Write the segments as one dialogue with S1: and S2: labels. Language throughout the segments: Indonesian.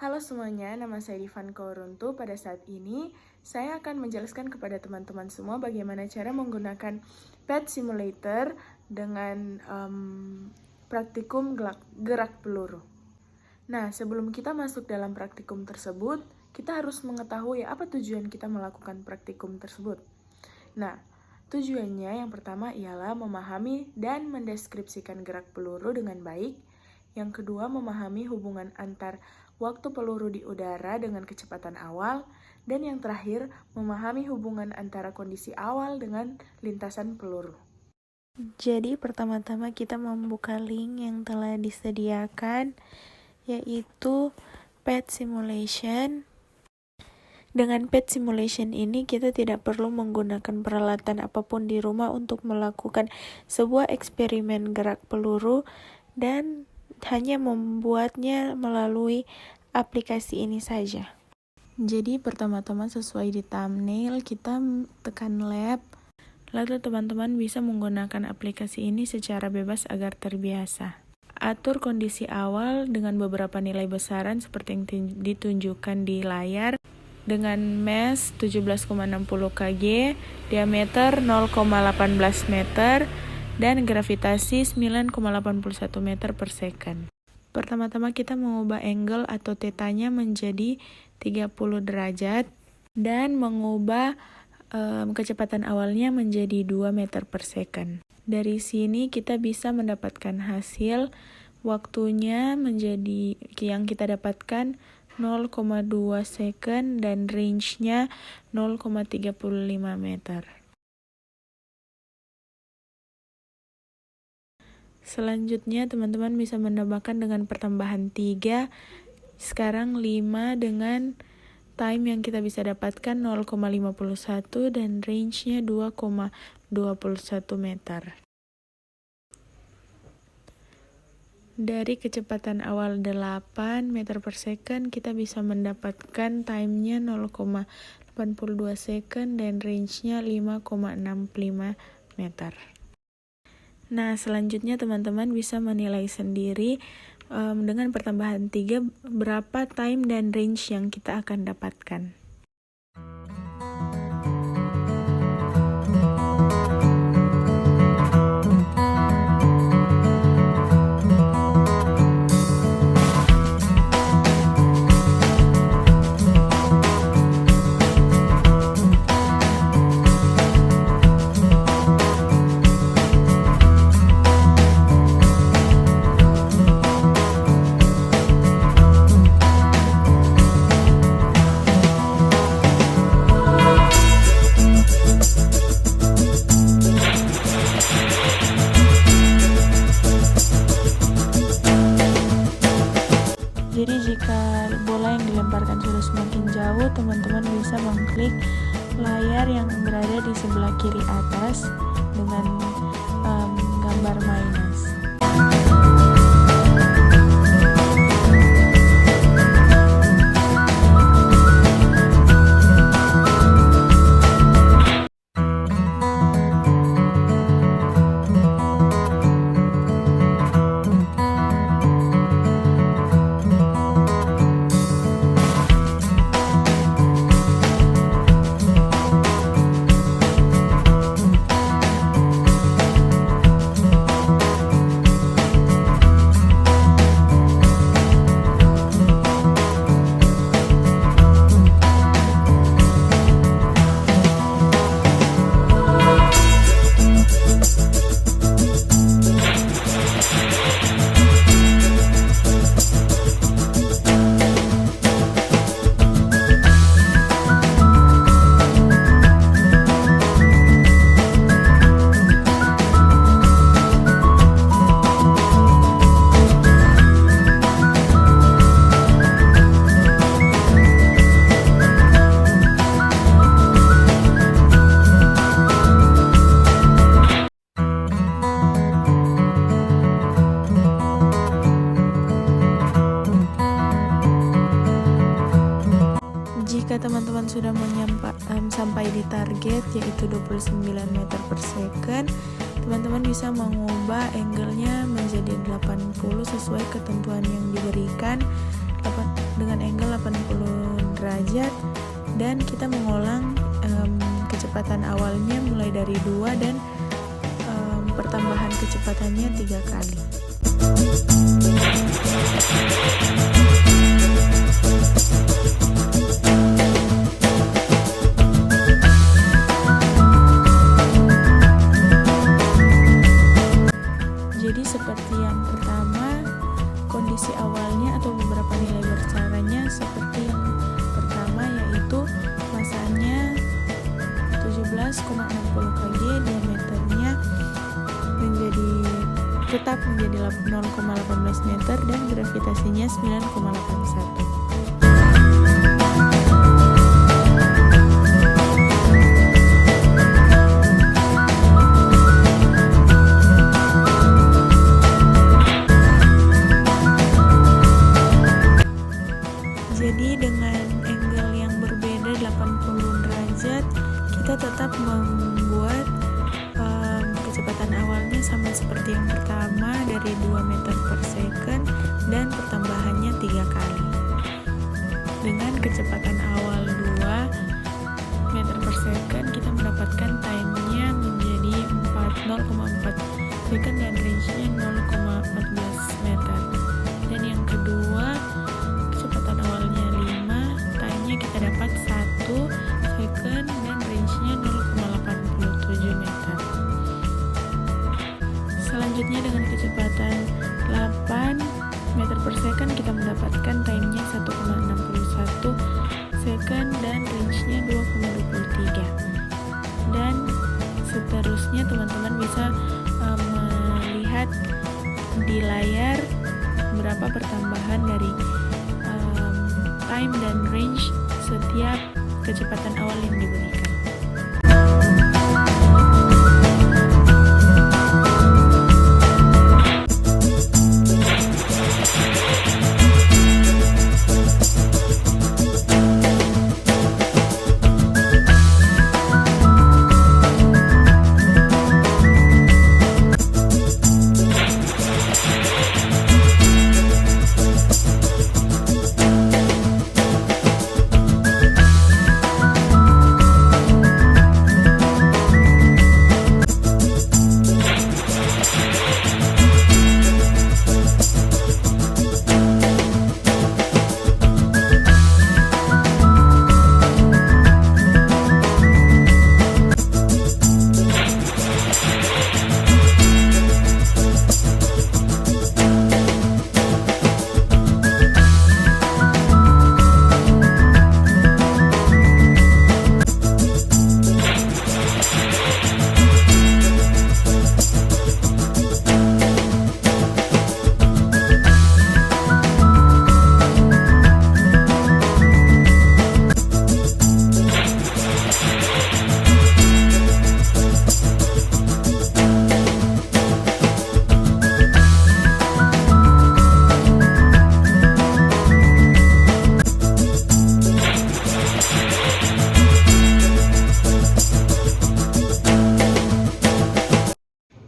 S1: Halo semuanya, nama saya Divan Koruntu. Pada saat ini, saya akan menjelaskan kepada teman-teman semua bagaimana cara menggunakan PET Simulator dengan praktikum gerak peluru. Nah, sebelum kita masuk dalam praktikum tersebut, kita harus mengetahui apa tujuan kita melakukan praktikum tersebut. Nah, tujuannya yang pertama ialah memahami dan mendeskripsikan gerak peluru dengan baik. Yang kedua, memahami hubungan antar waktu peluru di udara dengan kecepatan awal. Dan yang terakhir, memahami hubungan antara kondisi awal dengan lintasan peluru.
S2: Jadi pertama-tama kita membuka link yang telah disediakan, yaitu PET Simulation. Dengan PET Simulation ini kita tidak perlu menggunakan peralatan apapun di rumah untuk melakukan sebuah eksperimen gerak peluru dan hanya membuatnya melalui aplikasi ini saja. Jadi pertama-tama sesuai di thumbnail kita tekan lab, lalu teman-teman bisa menggunakan aplikasi ini secara bebas agar terbiasa. Atur kondisi awal dengan beberapa nilai besaran seperti yang ditunjukkan di layar dengan mass 17,60 kg, diameter 0,18 meter, dan gravitasi 9,81 meter per second. Pertama-tama kita mengubah angle atau theta-nya menjadi 30 derajat dan mengubah kecepatan awalnya menjadi 2 meter per second. Dari sini kita bisa mendapatkan hasil waktunya menjadi yang kita dapatkan 0,2 second dan range-nya 0,35 meter. Selanjutnya teman-teman bisa menambahkan dengan pertambahan 3, sekarang 5 dengan time yang kita bisa dapatkan 0,51 dan range-nya 2,21 meter. Dari kecepatan awal 8 meter per second, kita bisa mendapatkan time-nya 0,82 second dan range-nya 5,65 meter. Nah, selanjutnya teman-teman bisa menilai sendiri dengan pertambahan 3 berapa time dan range yang kita akan dapatkan. Jadi jika bola yang dilemparkan sudah semakin jauh, teman-teman bisa mengklik layar yang berada di sebelah kiri atas dengan gambar minus. Jika teman-teman sudah sampai di target yaitu 29 meter per second, teman-teman bisa mengubah angle-nya menjadi 80 sesuai ketentuan yang diberikan dengan angle derajat, dan kita mengulang kecepatan awalnya mulai dari 2 dan pertambahan kecepatannya 3 kali. Jadi seperti yang pertama, kondisi awalnya atau beberapa nilai bercaranya seperti yang pertama, yaitu masanya 17,60 kg, diameternya tetap menjadi 0,18 meter dan gravitasinya 9,81. Jadi dengan angle yang berbeda 80 derajat, kita tetap membuat kecepatan awalnya sama seperti yang pertama, dari 2 meter per second dan pertambahannya 3 kali. Dengan kecepatan awal 2 meter per second, kita mendapatkan time-nya menjadi 0,4 second dan range-nya 0,14 meter. Dan yang kedua, kecepatan awalnya 5, time-nya kita dapat 1 second dan range-nya 0,87 meter. Selanjutnya dengan kecepatan 8 meter per second, kita mendapatkan time-nya 1,61 second dan range-nya 2,23. Dan seterusnya teman-teman bisa melihat di layar berapa pertambahan dari time dan range setiap kecepatan awal yang diberikan.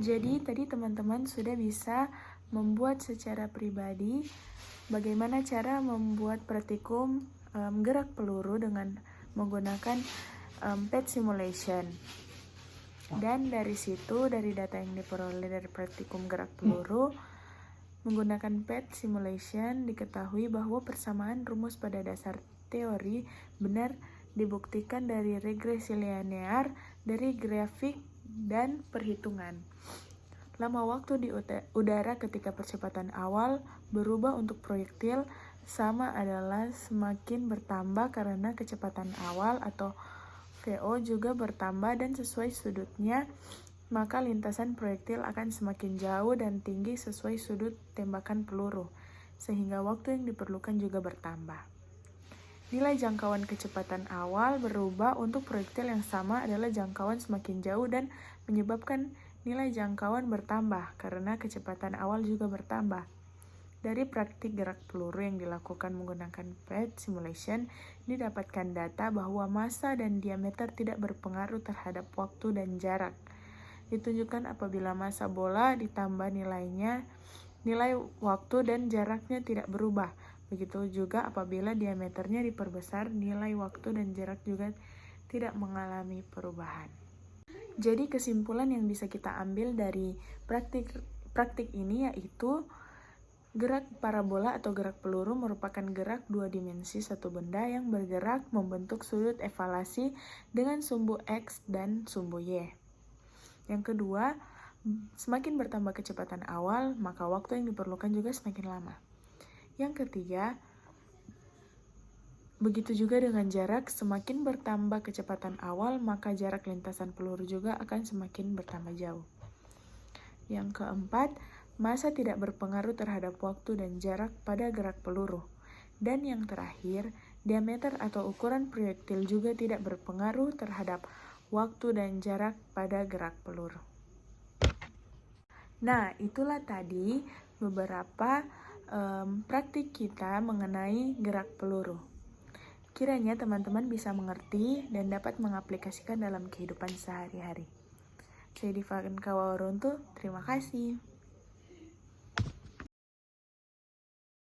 S2: Jadi tadi teman-teman sudah bisa membuat secara pribadi bagaimana cara membuat praktikum gerak peluru dengan menggunakan PET simulation. Dan dari situ, dari data yang diperoleh dari praktikum gerak peluru menggunakan PET simulation, diketahui bahwa persamaan rumus pada dasar teori benar dibuktikan dari regresi linear, dari grafik dan perhitungan. Lama waktu di udara ketika percepatan awal berubah untuk proyektil sama adalah semakin bertambah karena kecepatan awal atau VO juga bertambah dan sesuai sudutnya, maka lintasan proyektil akan semakin jauh dan tinggi sesuai sudut tembakan peluru, sehingga waktu yang diperlukan juga bertambah. Nilai jangkauan kecepatan awal berubah untuk proyektil yang sama adalah jangkauan semakin jauh dan menyebabkan nilai jangkauan bertambah karena kecepatan awal juga bertambah. Dari praktik gerak peluru yang dilakukan menggunakan PET simulation, didapatkan data bahwa massa dan diameter tidak berpengaruh terhadap waktu dan jarak. Ditunjukkan apabila massa bola ditambah nilai waktu dan jaraknya tidak berubah.
S1: Begitu juga apabila diameternya diperbesar, nilai waktu dan jarak juga tidak mengalami perubahan. Jadi kesimpulan yang bisa kita ambil dari praktik ini yaitu gerak parabola atau gerak peluru merupakan gerak dua dimensi satu benda yang bergerak membentuk sudut evaluasi dengan sumbu X dan sumbu Y. Yang kedua, semakin bertambah kecepatan awal, maka waktu yang diperlukan juga semakin lama. Yang ketiga, begitu juga dengan jarak, semakin bertambah kecepatan awal, maka jarak lintasan peluru juga akan semakin bertambah jauh. Yang keempat, massa tidak berpengaruh terhadap waktu dan jarak pada gerak peluru. Dan yang terakhir, diameter atau ukuran proyektil juga tidak berpengaruh terhadap waktu dan jarak pada gerak peluru. Nah, itulah tadi beberapa praktik kita mengenai gerak peluru. Kiranya teman-teman bisa mengerti dan dapat mengaplikasikan dalam kehidupan sehari-hari. Saya Diva Kawauruntu, terima kasih.